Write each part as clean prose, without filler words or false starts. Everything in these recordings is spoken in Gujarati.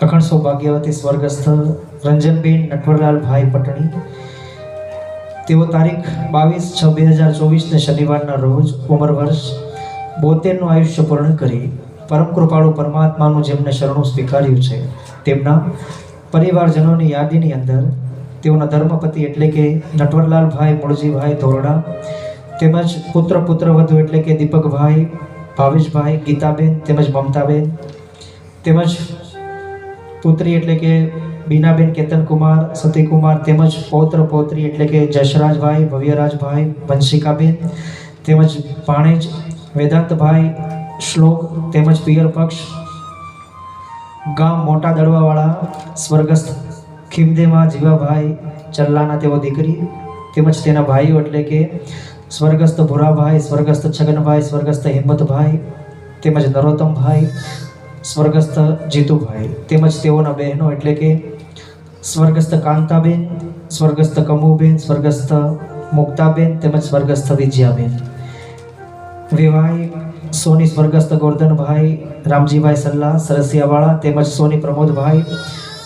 અખંડ સૌભાગ્યવતી સ્વર્ગસ્થ રંજનબેન નટવરલાલ ભાઈ પટણી, તેઓ તારીખ 22/6/2024 શનિવારના રોજ ઉંમર વર્ષ 72નું આયુષ્ય પૂર્ણ કરી પરમ કૃપાળુ પરમાત્માનું જેમને શરણું સ્વીકાર્યું છે તેમના પરિવારજનોની યાદીની અંદર તેઓના ધર્મપતિ એટલે કે નટવરલાલભાઈ મૂળજીભાઈ ધોરડા, તેમજ પુત્રવધુ એટલે કે દીપકભાઈ, ભાવેશભાઈ, ગીતાબેન તેમજ મમતાબેન, તેમજ પુત્રી એટલે કે બીનાબેન કેતનકુમાર, સતીકુમાર, તેમજ પૌત્રી એટલે કે જશરાજભાઈ, ભવ્યરાજભાઈ, વંશિકાબેન, તેમજ ભાણેજ વેદાંતભાઈ, શ્લોક, તેમજ પિયર પક્ષ ગામ મોટા દડવાવાળા સ્વર્ગસ્થ ખીમદેમાં જીવાભાઈ ચલ્લાના તેઓ દીકરી, તેમજ તેના ભાઈઓ એટલે કે સ્વર્ગસ્થ ભુરાભાઈ, સ્વર્ગસ્થ છગનભાઈ, સ્વર્ગસ્થ હિંમતભાઈ, તેમજ નરોત્તમભાઈ, સ્વર્ગસ્થ જીતુભાઈ, તેમજ તેઓના બહેનો એટલે કે સ્વર્ગસ્થ કાંતાબેન, સ્વર્ગસ્થ કમુબેન, સ્વર્ગસ્થ મુક્તાબેન, તેમજ સ્વર્ગસ્થ વિજયાબેન. વિવાહિક સોની સ્વર્ગસ્થ ગોરધનભાઈ રામજીભાઈ સલ્લા સરસિયાવાળા, તેમજ સોની પ્રમોદભાઈ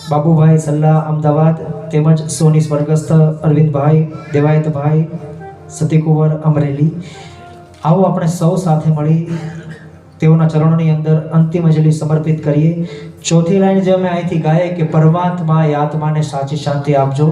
બાબુભાઈ સલ્લા અમદાવાદ, તેમજ સોની સ્વર્ગસ્થ અરવિંદભાઈ દેવાયતભાઈ સતીકુંવર અમરેલી. આવો આપણે સૌ સાથે મળી તેઓના ચરણોની અંદર અંતિમ અંજલિ સમર્પિત કરીએ. ચોથી લાઈન જે અમે અહીંથી ગાઈએ કે પરમાત્મા આત્માને સાચી શાંતિ આપજો.